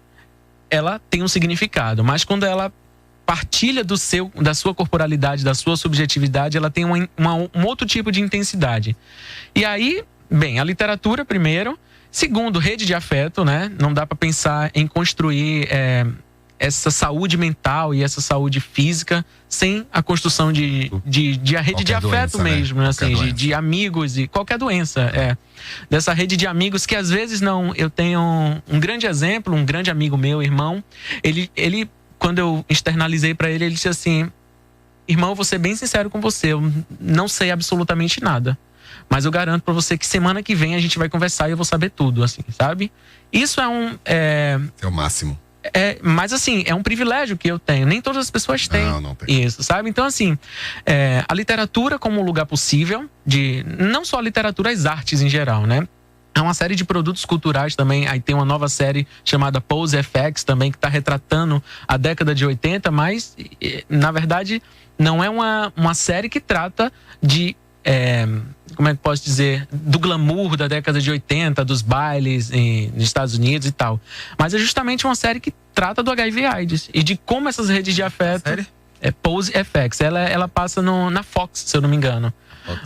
ela tem um significado. Mas quando ela partilha da sua corporalidade, da sua subjetividade, ela tem um outro tipo de intensidade. E aí, bem, a literatura primeiro. Segundo, rede de afeto, né? Não dá para pensar em construir... essa saúde mental e essa saúde física sem a construção de a rede de afeto mesmo, né? Assim, de amigos e qualquer doença, dessa rede de amigos que às vezes não... Eu tenho um grande exemplo, um grande amigo meu, irmão, ele quando eu externalizei para ele disse assim: irmão, eu vou ser bem sincero com você, eu não sei absolutamente nada, mas eu garanto para você que semana que vem a gente vai conversar e eu vou saber tudo, assim, sabe? Isso é o máximo. Mas assim, é um privilégio que eu tenho. Nem todas as pessoas têm isso, sabe? Então assim, a literatura como um lugar possível de... Não só a literatura, as artes em geral, né? Há uma série de produtos culturais também. Aí tem uma nova série chamada Pose FX também, que está retratando a década de 80, mas, na verdade, não é uma série que trata de... como é que posso dizer? Do glamour da década de 80, dos bailes nos Estados Unidos e tal. Mas é justamente uma série que trata do HIV/AIDS e de como essas redes de afeto... Série? É Pose FX. Ela passa na Fox, se eu não me engano.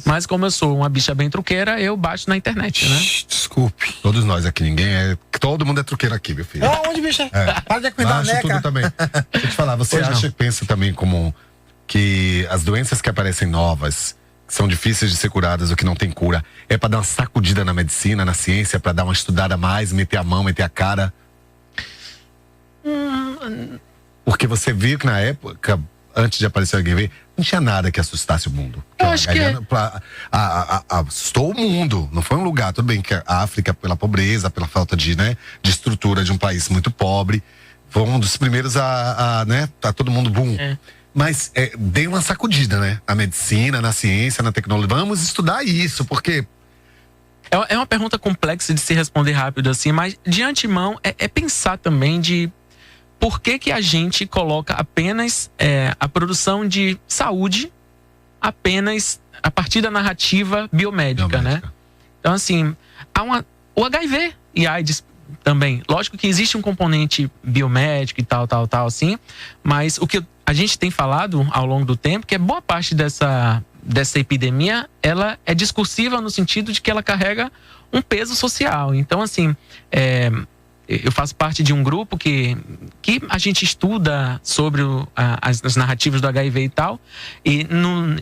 Mas como eu sou uma bicha bem truqueira, eu baixo na internet, né? Desculpe. Todos nós aqui, todo mundo é truqueiro aqui, meu filho. Onde, bicha? Para de aguentar, Baixo né, tudo cara? também. Deixa eu te falar, você Pois não. acha, pensa também como que as doenças que aparecem novas, que são difíceis de ser curadas ou que não tem cura, é pra dar uma sacudida na medicina, na ciência, pra dar uma estudada a mais, meter a mão, meter a cara? Porque você viu que na época, antes de aparecer o HIV, não tinha nada que assustasse o mundo. Eu acho que assustou o mundo, não foi um lugar. Tudo bem que a África, pela pobreza, pela falta de estrutura de um país muito pobre, foi um dos primeiros né, tá todo mundo boom. Mas deu uma sacudida, né? Na medicina, na ciência, na tecnologia. Vamos estudar isso, porque... É uma pergunta complexa de se responder rápido assim, mas de antemão é pensar também de por que a gente coloca apenas a produção de saúde apenas a partir da narrativa biomédica, né? Então, assim, o HIV e AIDS também. Lógico que existe um componente biomédico e tal, assim, mas o que a gente tem falado ao longo do tempo, que é boa parte dessa epidemia, ela é discursiva no sentido de que ela carrega um peso social. Então, assim, eu faço parte de um grupo que a gente estuda sobre as narrativas do HIV e tal, e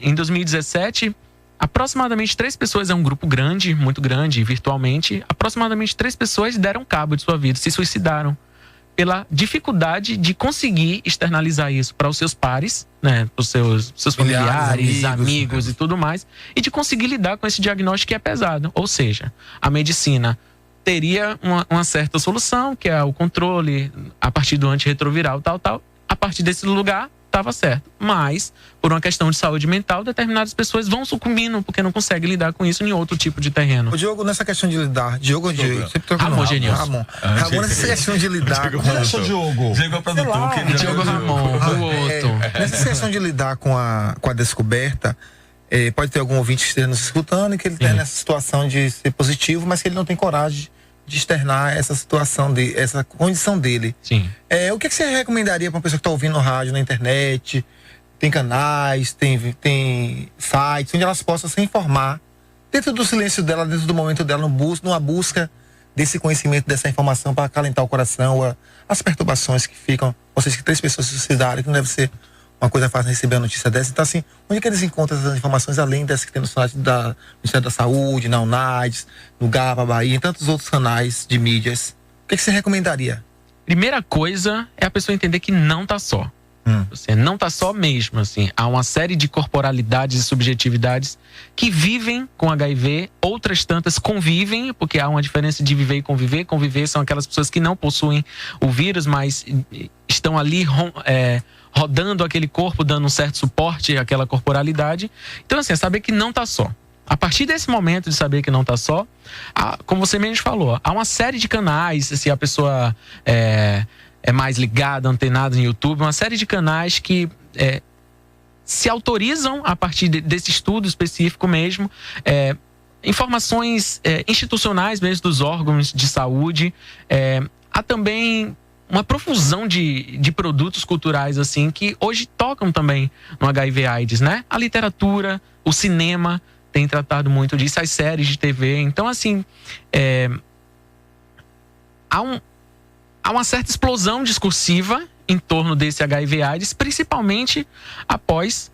em 2017, aproximadamente 3 pessoas, é um grupo grande, muito grande, virtualmente, aproximadamente 3 pessoas deram cabo de sua vida, se suicidaram, pela dificuldade de conseguir externalizar isso para os seus pares, né, para os seus familiares, amigos e tudo mais, e de conseguir lidar com esse diagnóstico que é pesado. Ou seja, a medicina teria uma certa solução, que é o controle a partir do antirretroviral, tal. A partir desse lugar, estava certo. Mas, por uma questão de saúde mental, determinadas pessoas vão sucumbindo porque não conseguem lidar com isso em outro tipo de terreno. O Diogo, nessa questão de lidar... Diogo, sempre tô falando Ramon Genilson. Ramon, nessa questão de lidar... Diogo é o produtor. Diogo Ramon, o outro. Nessa questão de lidar com a descoberta, pode ter algum ouvinte que esteja nos escutando e que ele esteja nessa situação de ser positivo, mas que ele não tem coragem de externar essa situação, essa condição dele. Sim. O que você recomendaria para uma pessoa que está ouvindo no rádio, na internet? Tem canais, tem sites onde elas possam se informar dentro do silêncio dela, dentro do momento dela, numa busca desse conhecimento, dessa informação para acalentar o coração, as perturbações que ficam. Vocês que 3 pessoas se suicidaram, que não deve ser uma coisa fácil receber a notícia dessa. Então, assim, onde que eles encontram essas informações, além dessas que tem no site do Ministério da Saúde, na UNAIDS, no GAPA, Bahia, e tantos outros canais de mídias? O que você recomendaria? Primeira coisa é a pessoa entender que não tá só. Você não tá só mesmo, assim. Há uma série de corporalidades e subjetividades que vivem com HIV, outras tantas convivem, porque há uma diferença de viver e conviver. Conviver são aquelas pessoas que não possuem o vírus, mas estão ali rodando aquele corpo, dando um certo suporte àquela corporalidade. Então, assim, é saber que não tá só. A partir desse momento de saber que não tá só, como você mesmo falou, há uma série de canais, se a pessoa é mais ligada, antenada no YouTube, uma série de canais que se autorizam, a partir desse estudo específico mesmo, informações institucionais mesmo dos órgãos de saúde. Há também uma profusão de produtos culturais assim que hoje tocam também no HIV/AIDS, né? A literatura, o cinema tem tratado muito disso, as séries de TV. Então, assim, há uma certa explosão discursiva em torno desse HIV/AIDS, principalmente após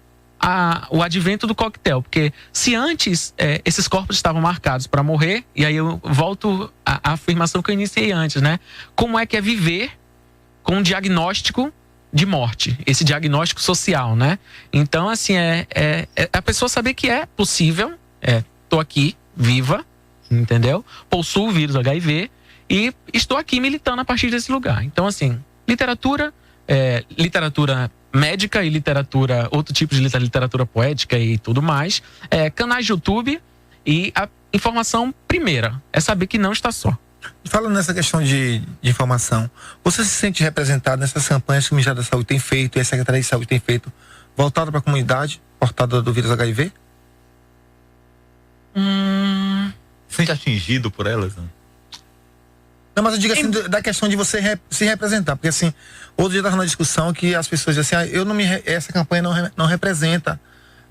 o advento do coquetel. Porque se antes esses corpos estavam marcados para morrer, e aí eu volto à afirmação que eu iniciei antes, né? Como é que é viver com um diagnóstico de morte, esse diagnóstico social, né? Então, assim, a pessoa saber que é possível, tô aqui, viva, entendeu? Possuo o vírus HIV e estou aqui militando a partir desse lugar. Então, assim, literatura médica e outro tipo de literatura poética e tudo mais, canais de YouTube e informação primeira, é saber que não está só. Falando nessa questão de informação, você se sente representado nessas campanhas que o Ministério da Saúde tem feito e a Secretaria de Saúde tem feito, voltada para a comunidade portada do vírus HIV? Se sente atingido por elas? Não, mas eu digo assim, da questão de você se representar, porque assim, outro dia eu estava na discussão que as pessoas dizem assim, essa campanha não representa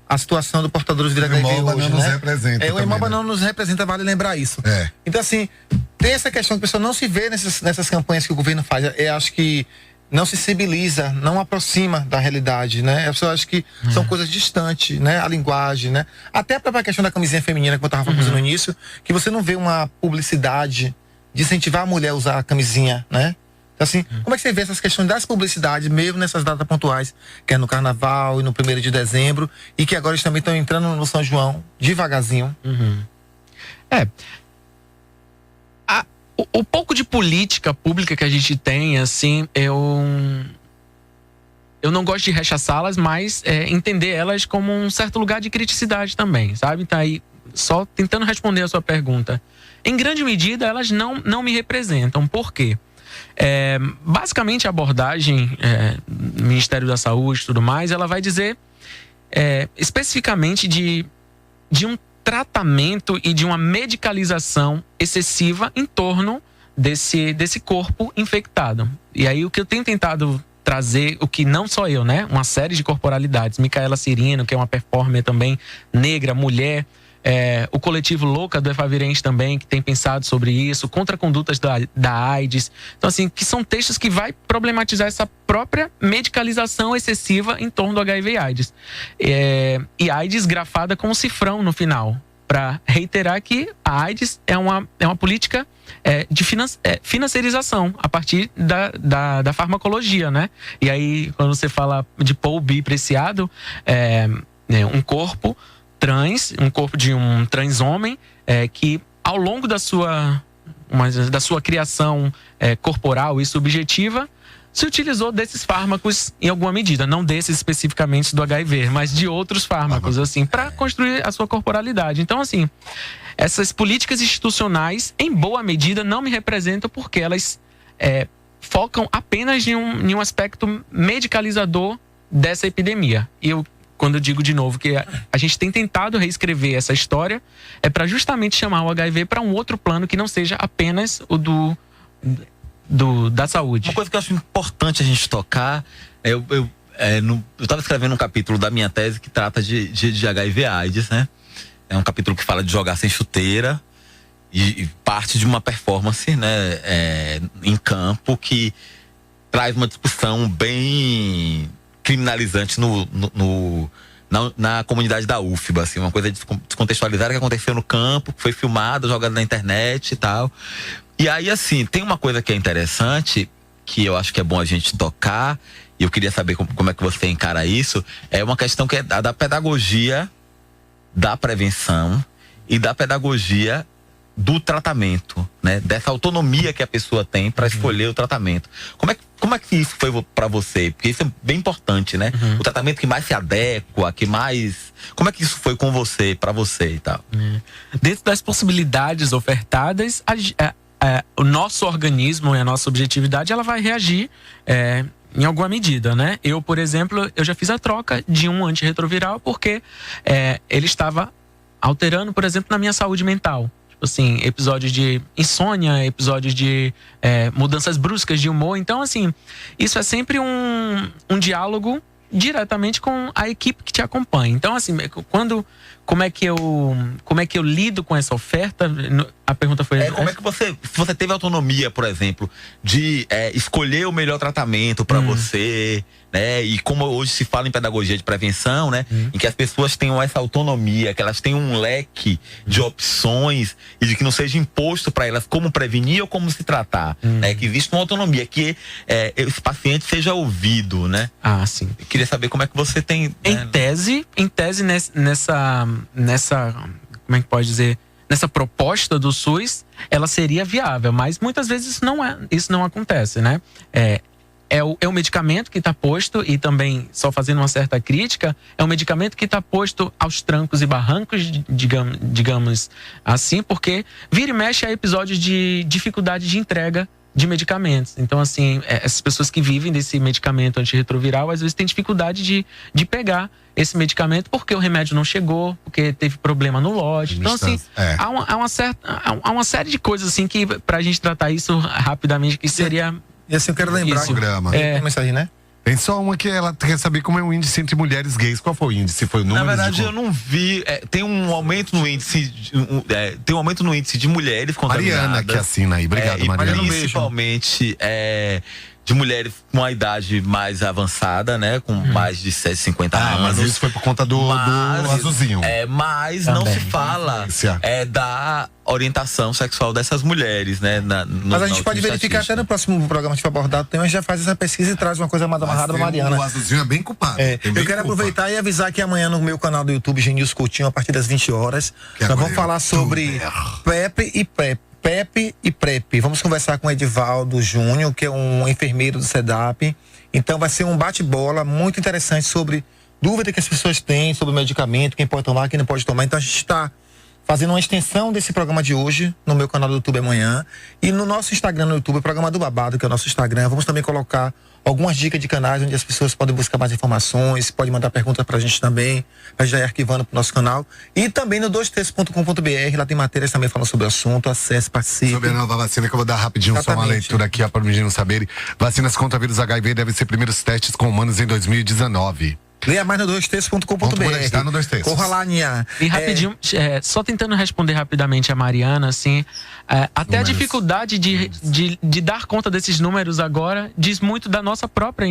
a situação do portador do vírus HIV Hemoba hoje, não né? nos representa O Hemoba também, né? não nos representa, vale lembrar isso. É. Então assim, tem essa questão que a pessoa não se vê nessas campanhas que o governo faz. Eu acho que não se sensibiliza, não aproxima da realidade, né? A pessoa acha que são coisas distantes, né? A linguagem, né? Até a própria questão da camisinha feminina, que eu estava falando no início, que você não vê uma publicidade de incentivar a mulher a usar a camisinha, né? Então, assim, como é que você vê essas questões das publicidades, mesmo nessas datas pontuais, que é no Carnaval e no 1º de dezembro, e que agora eles também estão entrando no São João, devagarzinho? O pouco de política pública que a gente tem, assim, eu não gosto de rechaçá-las, mas entender elas como um certo lugar de criticidade também, sabe? Tá aí, só tentando responder a sua pergunta. Em grande medida, elas não me representam. Por quê? Basicamente, a abordagem do Ministério da Saúde e tudo mais, ela vai dizer especificamente de um tratamento e de uma medicalização excessiva em torno desse corpo infectado. E aí o que eu tenho tentado trazer, o que não só eu, né? Uma série de corporalidades, Micaela Cirino, que é uma performer também negra, mulher, o coletivo Louca do Efavirense também, que tem pensado sobre isso, contra condutas da AIDS. Então, assim, que são textos que vai problematizar essa própria medicalização excessiva em torno do HIV e AIDS. E AIDS grafada com um cifrão no final, para reiterar que a AIDS é uma política de financiarização a partir da farmacologia, né? E aí, quando você fala de Paul B preciado, um corpo trans, um corpo de um trans homem, que ao longo da sua criação corporal e subjetiva, se utilizou desses fármacos em alguma medida, não desses especificamente do HIV, mas de outros fármacos, assim, para construir a sua corporalidade. Então, assim, essas políticas institucionais, em boa medida, não me representam porque elas focam apenas em um aspecto medicalizador dessa epidemia. E quando eu digo de novo que a gente tem tentado reescrever essa história, é para justamente chamar o HIV para um outro plano que não seja apenas o da saúde. Uma coisa que eu acho importante a gente tocar, eu estava escrevendo um capítulo da minha tese que trata de HIV/AIDS, né? É um capítulo que fala de jogar sem chuteira e parte de uma performance, né, em campo, que traz uma discussão bem criminalizante na comunidade da UFBA, assim, uma coisa descontextualizada que aconteceu no campo, que foi filmada, jogada na internet e tal. E aí, assim, tem uma coisa que é interessante, que eu acho que é bom a gente tocar, e eu queria saber como é que você encara isso, é uma questão que é da pedagogia, da prevenção e da pedagogia do tratamento, né? Dessa autonomia que a pessoa tem para escolher o tratamento. Como é que isso foi para você? Porque isso é bem importante, né? O tratamento que mais se adequa, que mais... Como é que isso foi com você, para você e tal? Dentro das possibilidades ofertadas, o nosso organismo e a nossa objetividade, ela vai reagir em alguma medida, né? Eu, por exemplo, eu já fiz a troca de um antirretroviral porque ele estava alterando, por exemplo, na minha saúde mental. Assim, episódios de insônia, episódios de mudanças bruscas de humor. Então, assim, isso é sempre um diálogo diretamente com a equipe que te acompanha. Então, assim, como é que eu lido com essa oferta? A pergunta foi... Como é que você teve autonomia, por exemplo, de escolher o melhor tratamento para você, né? E como hoje se fala em pedagogia de prevenção, né? Em que as pessoas tenham essa autonomia, que elas tenham um leque de opções e de que não seja imposto para elas como prevenir ou como se tratar, né? Que existe uma autonomia, que esse paciente seja ouvido, né? Ah, sim. Eu queria saber como é que você tem... Em tese nessa como é que pode dizer, nessa proposta do SUS, ela seria viável, mas muitas vezes isso não acontece, né? é o medicamento que está posto, e também, só fazendo uma certa crítica, é um medicamento que está posto aos trancos e barrancos, digamos assim, porque vira e mexe a episódios de dificuldade de entrega de medicamentos. Então, assim, essas pessoas que vivem desse medicamento antirretroviral, às vezes têm dificuldade de pegar esse medicamento porque o remédio não chegou, porque teve problema no lote. Então, assim, há uma série de coisas, assim, que pra gente tratar isso rapidamente, que seria... E assim, eu quero lembrar... Tem mensagem, né? Tem só uma que ela quer saber como é o índice entre mulheres gays. Qual foi o índice? Foi o número? Na verdade, eu não vi. Tem um aumento no índice. Tem um aumento no índice de mulheres contaminadas. Mariana que assina aí. Obrigado, Mariana. E principalmente de mulheres com a idade mais avançada, né? Com mais de 50 anos. Mas isso foi por conta do azulzinho. Mas também não se fala da orientação sexual dessas mulheres, né? Mas a gente pode verificar até no próximo programa que for abordado, a gente já faz essa pesquisa e traz uma coisa mais amarrada da Mariana. O azulzinho é bem culpado. Eu quero aproveitar e avisar que amanhã no meu canal do YouTube, Genilson Coutinho, a partir das 20 horas, nós vamos falar sobre PrEP e PrEP. Vamos conversar com o Edivaldo Júnior, que é um enfermeiro do CEDAP. Então vai ser um bate-bola muito interessante sobre dúvida que as pessoas têm sobre o medicamento, quem pode tomar, quem não pode tomar. Então a gente está fazendo uma extensão desse programa de hoje no meu canal do YouTube amanhã. E no nosso Instagram no YouTube, o Programa do Babado, que é o nosso Instagram, vamos também colocar algumas dicas de canais onde as pessoas podem buscar mais informações, pode mandar perguntas pra gente também, pra gente já ir arquivando pro nosso canal. E também no 23.com.br, lá tem matérias também falando sobre o assunto, acesse, participe. Sobre a nova vacina, que eu vou dar rapidinho só uma leitura aqui, para os meninos saberem. Vacinas contra vírus HIV devem ser primeiros testes com humanos em 2019. Leia mais no 23.com.br. Tá no 23. Corra lá, Ninha. E rapidinho, só tentando responder rapidamente a Mariana, assim, até a dificuldade de dar conta desses números agora diz muito da nossa própria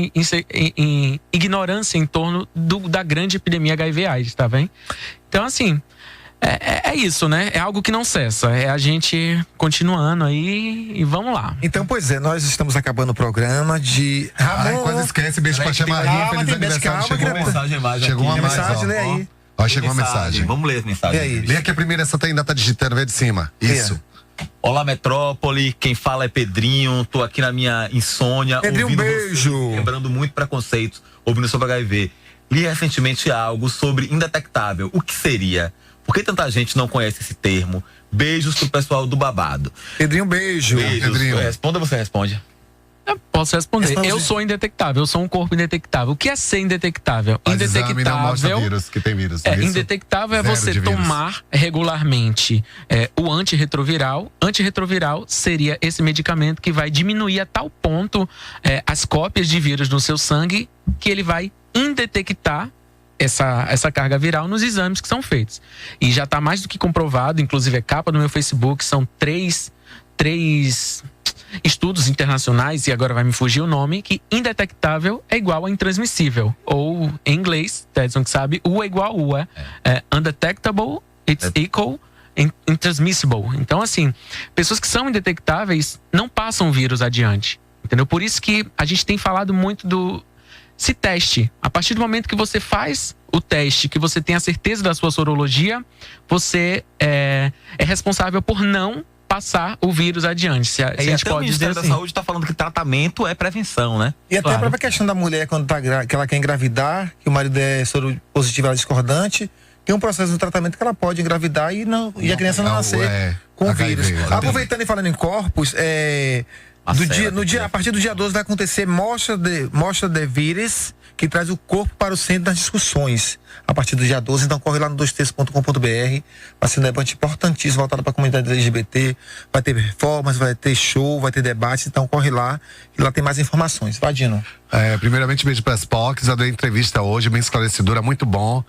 ignorância em torno da grande epidemia HIV/AIDS, tá bem? Então, assim, é isso, né? É algo que não cessa. É a gente continuando aí e vamos lá. Então, pois é, nós estamos acabando o programa de... Ramon, quase esquece, beijo pra Chamarinha, feliz aniversário. Chegou uma mensagem, lê aí. Chegou uma mensagem. Vamos ler as mensagens. Lê aqui a primeira, essa ainda tá digitando, vê de cima. Isso. Olá, Metrópole, quem fala é Pedrinho, tô aqui na minha insônia. Pedrinho, um beijo. Quebrando muito preconceitos, ouvindo sobre HIV. Li recentemente algo sobre indetectável. O que seria? Por que tanta gente não conhece esse termo? Beijos pro pessoal do Babado. Pedrinho, beijo. Pedrinho. Responda ou você responde? Eu posso responder. Eu sou indetectável, eu sou um corpo indetectável. O que é ser indetectável? Indetectável. Vírus, que tem vírus, indetectável é você tomar regularmente o antirretroviral. Antirretroviral seria esse medicamento que vai diminuir a tal ponto as cópias de vírus no seu sangue que ele vai indetectar essa carga viral nos exames que são feitos. E já está mais do que comprovado, inclusive é capa no meu Facebook, são três estudos internacionais, e agora vai me fugir o nome, que indetectável é igual a intransmissível. Ou, em inglês, Tedson que sabe, U é igual a U. Undetectable, it's equal intransmissible. Então, assim, pessoas que são indetectáveis não passam o vírus adiante. Entendeu? Por isso que a gente tem falado muito se teste. A partir do momento que você faz o teste, que você tem a certeza da sua sorologia, você é responsável por não passar o vírus adiante. Se a gente pode dizer assim. O Ministério da Saúde está falando que tratamento é prevenção, né? E até a própria questão da mulher, quando que ela quer engravidar, que o marido é soro positivo, ela é discordante, tem um processo de tratamento que ela pode engravidar e a criança não nascer com o vírus. Aproveitando e falando em corpos, a partir do dia 12 vai acontecer Mostra de Vírus, que traz o corpo para o centro das discussões. A partir do dia 12, então corre lá no 23.com.br. Vai ser um debate importantíssimo voltado para a comunidade LGBT. Vai ter performance, vai ter show, vai ter debate. Então corre lá, e lá tem mais informações. Vai, Dino. Primeiramente, beijo para as POCs. Eu dei entrevista hoje, bem esclarecedora, muito bom.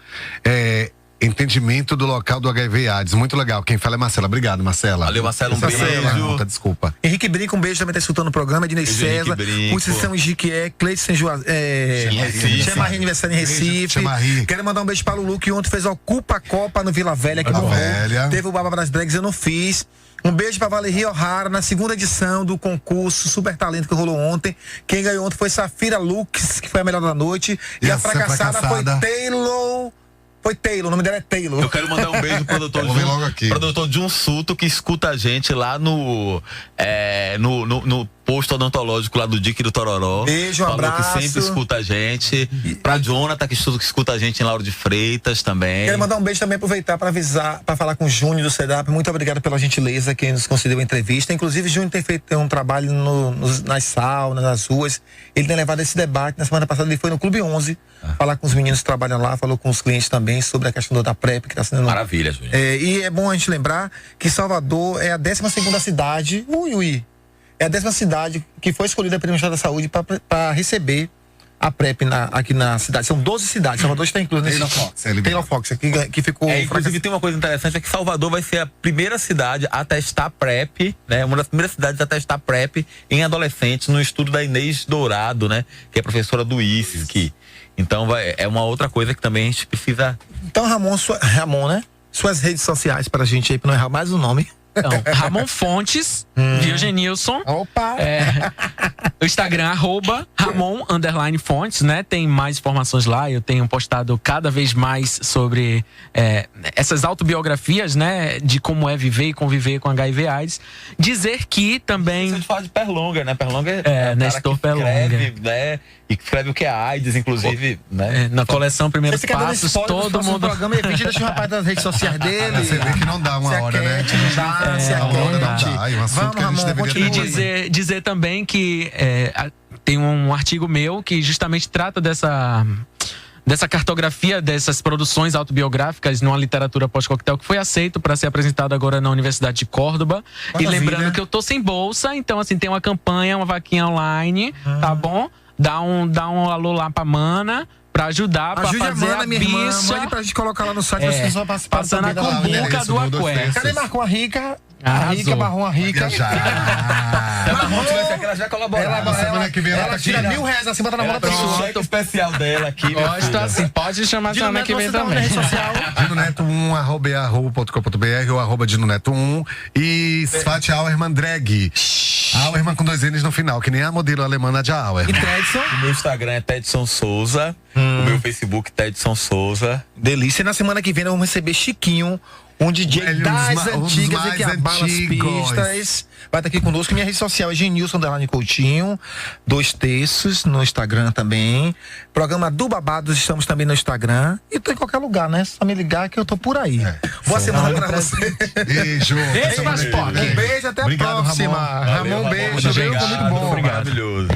Entendimento do local do HIV/AIDS, muito legal. Quem fala é Marcela. Obrigado, Marcela. Valeu, Marcela, um beijo. Desculpa. Henrique Brinco, um beijo, também está escutando o programa. Ednei César, Conceição Jiquié, Cleiton Chamarri, aniversário em Recife. Quero mandar um beijo para Lulu, que ontem fez a Ocupa Copa no Vila Velha, que morreu. Teve o Baba Bras Drags, eu não fiz. Um beijo para Valerie O'Hara, na segunda edição do concurso Super Talento que rolou ontem. Quem ganhou ontem foi Safira Lux, que foi a melhor da noite. E a fracassada foi Taylor. O nome dela é Taylor. Eu quero mandar um beijo pro doutor Jun Suto, que escuta a gente lá no posto odontológico lá do Dique do Tororó. Beijo, um Falou abraço. que sempre escuta a gente. Pra Jonathan, que escuta a gente em Lauro de Freitas também. Quero mandar um beijo também, aproveitar para avisar, para falar com o Júnior do CEDAP. Muito obrigado pela gentileza que nos concedeu a entrevista. Inclusive, Júnior tem feito um trabalho nas saunas, nas ruas. Ele tem levado esse debate. Na semana passada ele foi no Clube 11 falar com os meninos que trabalham lá, falou com os clientes também sobre a questão da PrEP, que está sendo... Maravilha, Júnior. E é bom a gente lembrar que Salvador é a 12ª cidade, é a 10ª cidade que foi escolhida pelo Ministério da Saúde para receber a PrEP aqui na cidade. São 12 cidades. Salvador está incluído nesse... Taylor Fox, que ficou... Inclusive tem uma coisa interessante, é que Salvador vai ser a primeira cidade a testar PrEP, né? Uma das primeiras cidades a testar PrEP em adolescentes, no estudo da Inês Dourado, né? Que é professora do ISC. Então é uma outra coisa que também a gente precisa... Então, Ramon, né? Suas redes sociais para a gente aí, para não errar mais o nome. Então, Ramon Fontes, Virgenilson. Opa! O Instagram, @Ramon_Fontes, né? Tem mais informações lá. Eu tenho postado cada vez mais sobre essas autobiografias, né? De como é viver e conviver com HIV/AIDS. Dizer que também... Você fala de Perlonga, né? Perlonga Nestor Perlonga. Escreve, né? E que escreve o que é AIDS, inclusive, né? Na coleção Primeiros Você fica dando Passos, spoiler todo mundo... programa e deixa o rapaz das redes sociais dele. Você vê que não dá uma hora, né? Não dá, se aquete. É um assunto que a gente deveria ter. E dizer também que tem um artigo meu que justamente trata dessa cartografia dessas produções autobiográficas numa literatura pós-coquetel, que foi aceito para ser apresentado agora na Universidade de Córdoba. Maravilha. E lembrando que eu tô sem bolsa, então assim, tem uma campanha, uma vaquinha online, tá bom? Dá um alô lá pra Mana, pra ajudar, pra Ajude fazer a Mana, a minha irmã. bicha. Mande pra gente colocar lá no site, vocês vão participar Passando a também da cumbuca do Aqué. Cadê Marcon a Rica? Arrasou. Marrom a Rica. Ela já colaborou. Semana que vem Ela tira R$1.000 assim, bota na mão da pessoa. O cheque especial dela aqui. Gosto assim, pode chamar semana que vem também. Dino Neto 1, @yahoo.com.br ou @Dino Neto 1. E Svat Auerman Drag. Auerman com 2 N's no final, que nem a modelo alemã Nadia Auerman. E Tedson? O meu Instagram é Tedson Souza. O meu Facebook, Tedson Souza. Delícia. E na semana que vem nós vamos receber Chiquinho, um DJ Velho, das um dos antigas e mais que abala as antigos. pistas. Vai estar aqui conosco. Minha rede social é Genilson_Coutinho, 2 terços no Instagram também. Programa do Babados, estamos também no Instagram. E tô em qualquer lugar, né? Só me ligar que eu tô por aí. Boa semana pra você. Beijo. Beijo, Maspoca. Um beijo, até Obrigado, a próxima. Ramon. Ramon, beijo. Muito Foi muito bom. Maravilhoso.